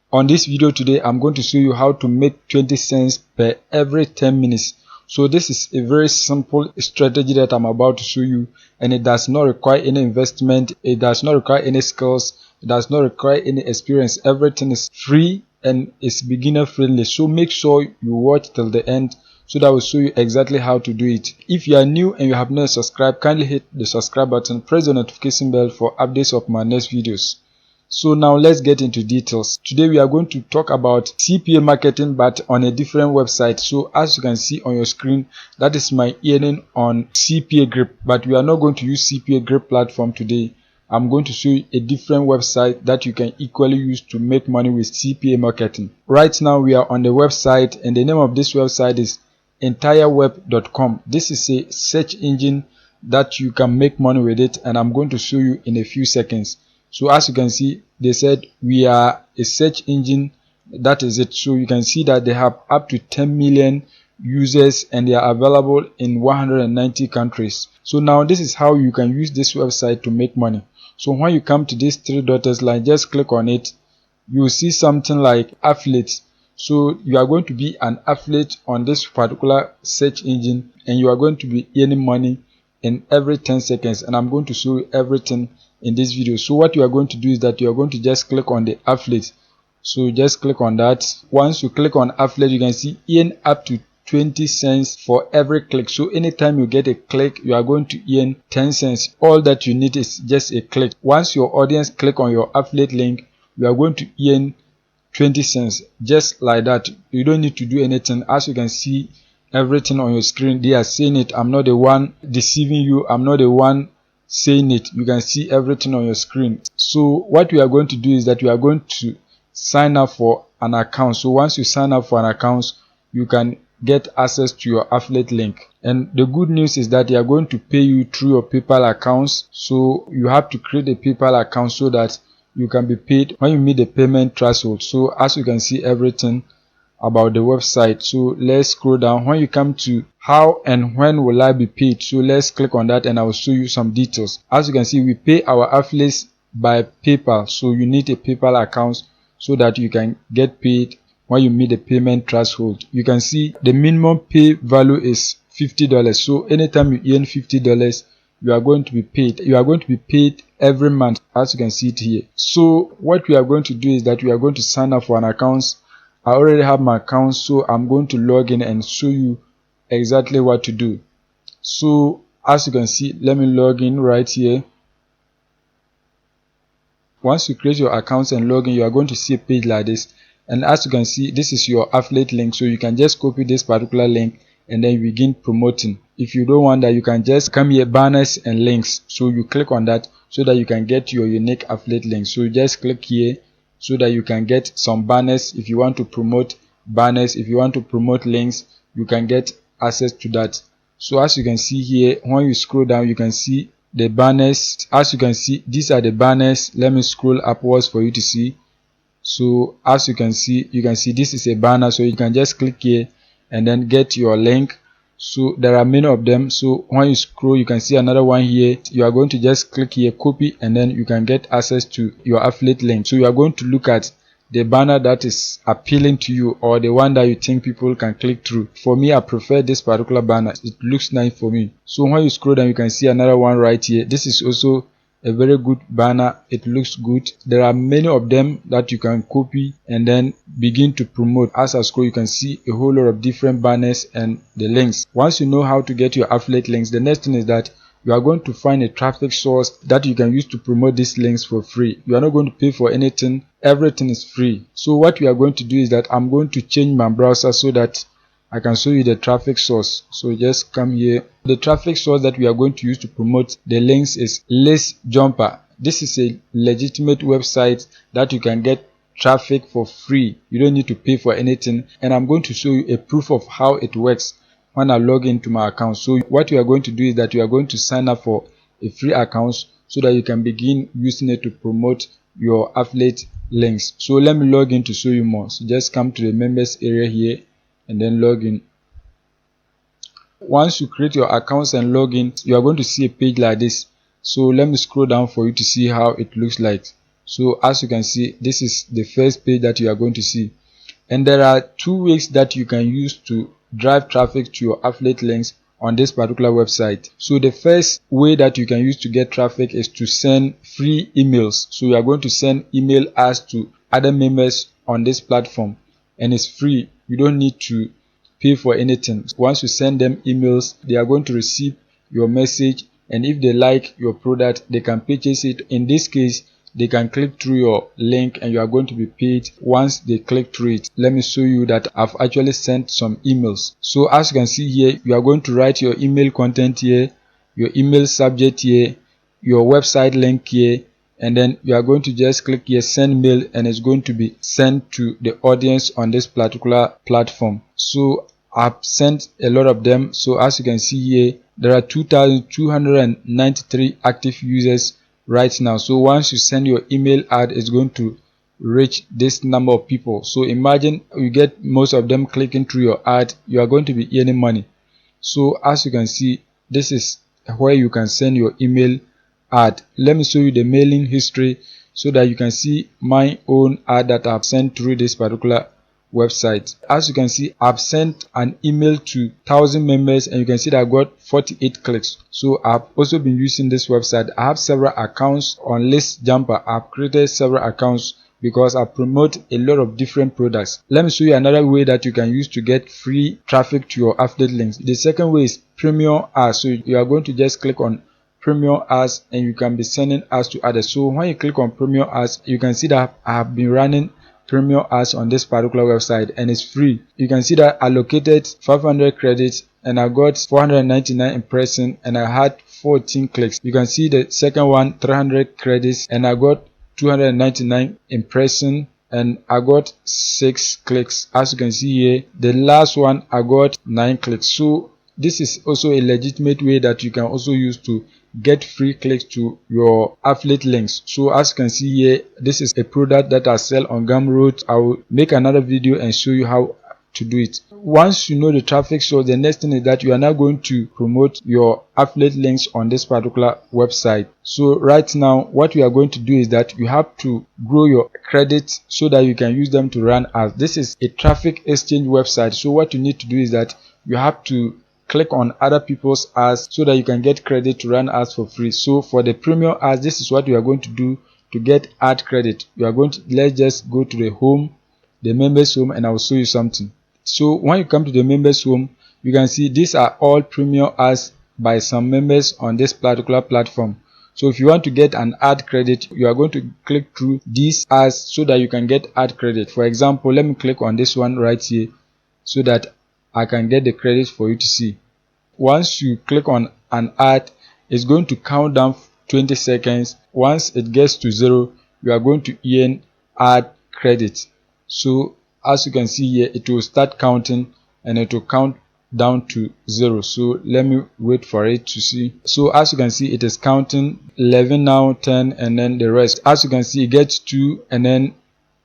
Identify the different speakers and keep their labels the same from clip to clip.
Speaker 1: On this video today, I'm going to show you how to make 20 cents per every 10 minutes. So this is a very simple strategy that I'm about to show you, and it does not require any investment, it does not require any skills, it does not require any experience. Everything is free and is beginner friendly. So make sure you watch till the end so that I will show you exactly how to do it. If you are new and you have not subscribed, kindly hit the subscribe button, press the notification bell for updates of my next videos. So now let's get into details. Today we are going to talk about CPA marketing, but on a different website. So as you can see on your screen, that is my earning on CPA Grip, but we are not going to use CPA Grip platform today. I'm going to show you a different website that you can equally use to make money with CPA marketing. Right now we are on the website, and the name of this website is entireweb.com. This is a search engine that you can make money with it, and I'm going to show you in a few seconds. So as you can see, they said we are a search engine, that is it. So you can see that they have up to 10 million users and they are available in 190 countries. So now this is how you can use this website to make money. So when you come to this three dots line, just click on it. You will see something like affiliate. So you are going to be an affiliate on this particular search engine, and you are going to be earning money in every 10 seconds, and I'm going to show you everything in this video. So what you are going to do is that you are going to just click on the affiliate. So just click on that. Once you click on affiliate, you can see earn up to 20 cents for every click. So anytime you get a click, you are going to earn 10 cents. All that you need is just a click. Once your audience click on your affiliate link, you are going to earn 20 cents just like that. You don't need to do anything. As you can see everything on your screen, they are saying it. I'm not the one deceiving you, I'm not the one saying it. You can see everything on your screen. So what we are going to do is that we are going to sign up for an account. So once you sign up for an account, you can get access to your affiliate link. And the good news is that they are going to pay you through your PayPal accounts. So you have to create a PayPal account so that you can be paid when you meet the payment threshold. So as you can see everything about the website. So let's scroll down. When you come to how and when will I be paid, so let's click on that and I will show you some details. As you can see, we pay our affiliates by PayPal. So you need a PayPal account so that you can get paid when you meet the payment threshold. You can see the minimum pay value is $50. So anytime you earn $50, you are going to be paid. You are going to be paid every month, as you can see it here. So what we are going to do is that we are going to sign up for an account. I already have my account, so I'm going to log in and show you exactly what to do. So as you can see, let me log in right here. Once you create your account and log in, you are going to see a page like this, and as you can see, this is your affiliate link. So you can just copy this particular link and then you begin promoting. If you don't want that, you can just come here, banners and links. So you click on that so that you can get your unique affiliate link. So you just click here so that you can get some banners. If you want to promote banners, if you want to promote links, you can get access to that. So as you can see here, when you scroll down, you can see the banners. As you can see, these are the banners. Let me scroll upwards for you to see. So as you can see this is a banner. So you can just click here and then get your link. So there are many of them. So when you scroll, you can see another one here. You are going to just click here, copy, and then you can get access to your affiliate link. So you are going to look at the banner that is appealing to you, or the one that you think people can click through. For me, I prefer this particular banner. It looks nice for me. So when you scroll down, you can see another one right here. This is also a very good banner. It looks good. There are many of them that you can copy and then begin to promote. As I scroll, you can see a whole lot of different banners and the links. Once you know how to get your affiliate links, the next thing is that you are going to find a traffic source that you can use to promote these links for free. You are not going to pay for anything. Everything is free. So what we are going to do is that I'm going to change my browser so that I can show you the traffic source. So just come here. The traffic source that we are going to use to promote the links is List Jumper. This is a legitimate website that you can get traffic for free. You don't need to pay for anything, and I'm going to show you a proof of how it works when I log into my account. So what you are going to do is that you are going to sign up for a free account so that you can begin using it to promote your affiliate links. So let me log in to show you more. So just come to the members area here and then log in. Once you create your accounts and log in, you are going to see a page like this. So let me scroll down for you to see how it looks like. So as you can see, this is the first page that you are going to see, and there are 2 ways that you can use to drive traffic to your affiliate links on this particular website. So the first way that you can use to get traffic is to send free emails. So you are going to send email ads to other members on this platform, and it's free. You don't need to pay for anything. Once you send them emails, they are going to receive your message, and if they like your product, they can purchase it. In this case, they can click through your link and you are going to be paid once they click through it. Let me show you that I've actually sent some emails. So as you can see here, you are going to write your email content here, your email subject here, your website link here, and then you are going to just click here, send mail, and it's going to be sent to the audience on this particular platform. So I've sent a lot of them. So as you can see here, there are 2,293 active users right now. So once you send your email ad, it's going to reach this number of people. So imagine you get most of them clicking through your ad, you are going to be earning money. So as you can see, this is where you can send your email ad. Let me show you the mailing history so that you can see my own ad that I've sent through this particular website. As you can see, I've sent an email to 1,000 members, and you can see that I got 48 clicks. So I've also been using this website. I have several accounts on List Jumper. I've created several accounts because I promote a lot of different products. Let me show you another way that you can use to get free traffic to your affiliate links. The second way is premium ads. So you are going to just click on premium ads and you can be sending ads to others. So when you click on premium ads, you can see that I have been running premium ads on this particular website and it's free. You can see that I allocated 500 credits and I got 499 impressions and I had 14 clicks. You can see the second one, 300 credits, and I got 299 impressions and I got 6 clicks. As you can see here, the last one I got 9 clicks. So this is also a legitimate way that you can also use to get free clicks to your affiliate links. So as you can see here, this is a product that I sell on Gumroad. I will make another video and show you how to do it. Once you know the traffic source, the next thing is that you are now going to promote your affiliate links on this particular website. So right now, what we are going to do is that you have to grow your credits so that you can use them to run ads. This is a traffic exchange website. So what you need to do is that you have to click on other people's ads so that you can get credit to run ads for free. So for the premium ads, this is what you are going to do to get ad credit. You are going to, let's just go to the home, the members home, and I will show you something. So when you come to the members home, you can see these are all premium ads by some members on this particular platform. So if you want to get an ad credit, you are going to click through these ads so that you can get ad credit. For example, let me click on this one right here so that I can get the credit for you to see. Once you click on an ad, it's going to count down 20 seconds. Once it gets to 0, you are going to earn ad credit. So as you can see here, it will start counting and it will count down to 0. So let me wait for it to see. So as you can see, it is counting 11 now, 10, and then the rest. As you can see, it gets 2 and then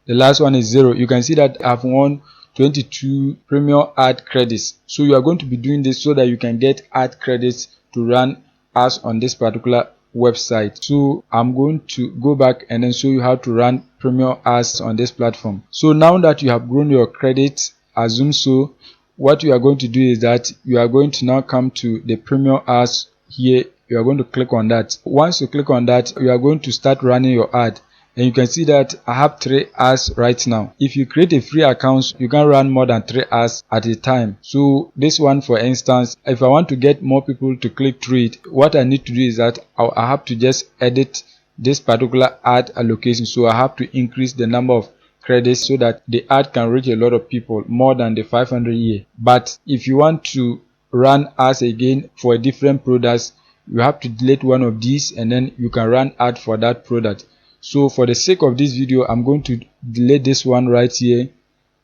Speaker 1: the last one is 0. You can see that I've won 22 premium ad credits. So you are going to be doing this so that you can get ad credits to run ads on this particular website. So I'm going to go back and then show you how to run premium ads on this platform. So now that you have grown your credits, assume so, what you are going to do is that you are going to now come to the premium ads here. You are going to click on that. Once you click on that, you are going to start running your ad. And you can see that I have 3 ads right now. If you create a free account, you can run more than 3 ads at a time. So this one, for instance, if I want to get more people to click through it, what I need to do is that I have to just edit this particular ad allocation. So I have to increase the number of credits so that the ad can reach a lot of people, more than the 500 here. But if you want to run ads again for different products, you have to delete one of these and then you can run ad for that product. So for the sake of this video, I'm going to delete this one right here,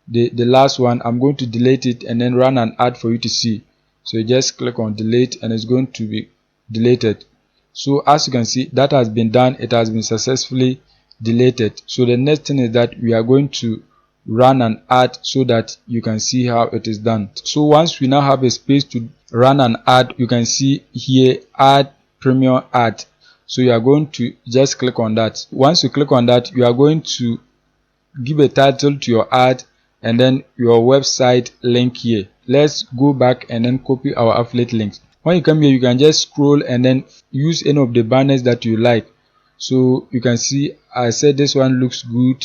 Speaker 1: the last one. I'm going to delete it and then run an ad for you to see. So you just click on delete and it's going to be deleted. So as you can see, that has been done. It has been successfully deleted. So the next thing is that we are going to run an ad so that you can see how it is done. So once we now have a space to run an ad, you can see here, add premium ad. So you are going to just click on that. Once you click on that, you are going to give a title to your ad and then your website link here. Let's go back and then copy our affiliate links. When you come here, you can just scroll and then use any of the banners that you like. So you can see I said this one looks good,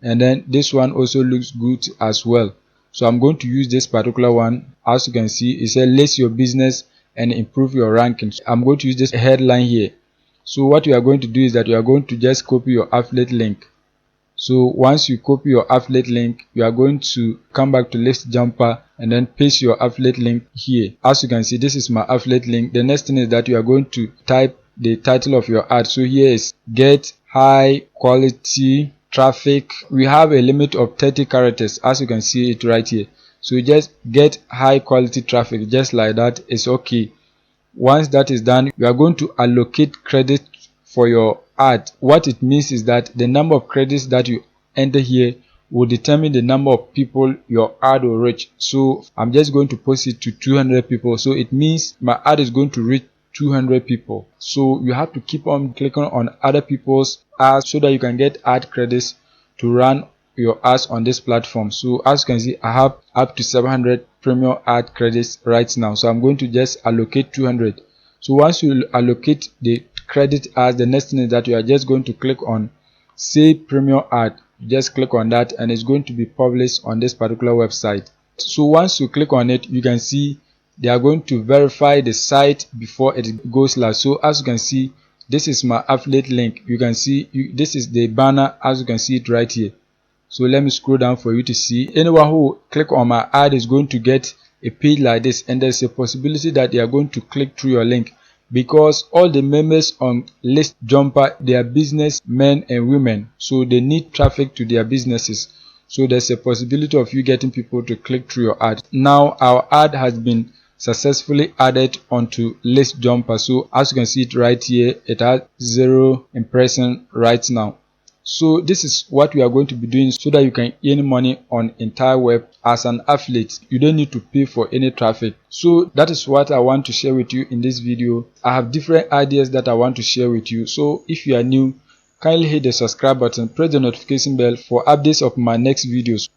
Speaker 1: and then this one also looks good as well. So I'm going to use this particular one. As you can see, it says list your business and improve your rankings. I'm going to use this headline here. So what you are going to do is that you are going to just copy your affiliate link. So once you copy your affiliate link, you are going to come back to list jumper and then paste your affiliate link here. As you can see, this is my affiliate link. The next thing is that you are going to type the title of your ad. So here is get high quality traffic. We have a limit of 30 characters, as you can see it right here. So just get high quality traffic, just like that is okay. Once that is done, you are going to allocate credit for your ad. What it means is that the number of credits that you enter here will determine the number of people your ad will reach. So I'm just going to post it to 200 people. So it means my ad is going to reach 200 people. So you have to keep on clicking on other people's ads so that you can get ad credits to run your ads on this platform. So as you can see, I have up to 700 premium ad credits right now. So I'm going to just allocate 200. So once you allocate the credit ads, the next thing is that you are just going to click on save premium ad. You just click on that and it's going to be published on this particular website. So once you click on it, you can see they are going to verify the site before it goes live. So as you can see, this is my affiliate link. You can see this is the banner, as you can see it right here. So let me scroll down for you to see. Anyone who click on my ad is going to get a page like this, and there's a possibility that they are going to click through your link, because all the members on list jumper, they are business men and women, so they need traffic to their businesses. So there's a possibility of you getting people to click through your ad. Now our ad has been successfully added onto list jumper. So as you can see it right here, it has 0 impression right now. So this is what we are going to be doing so that you can earn money on entire web as an affiliate. You don't need to pay for any traffic. So that is what I want to share with you in this video. I have different ideas that I want to share with you. So if you are new, kindly hit the subscribe button, press the notification bell for updates of my next videos.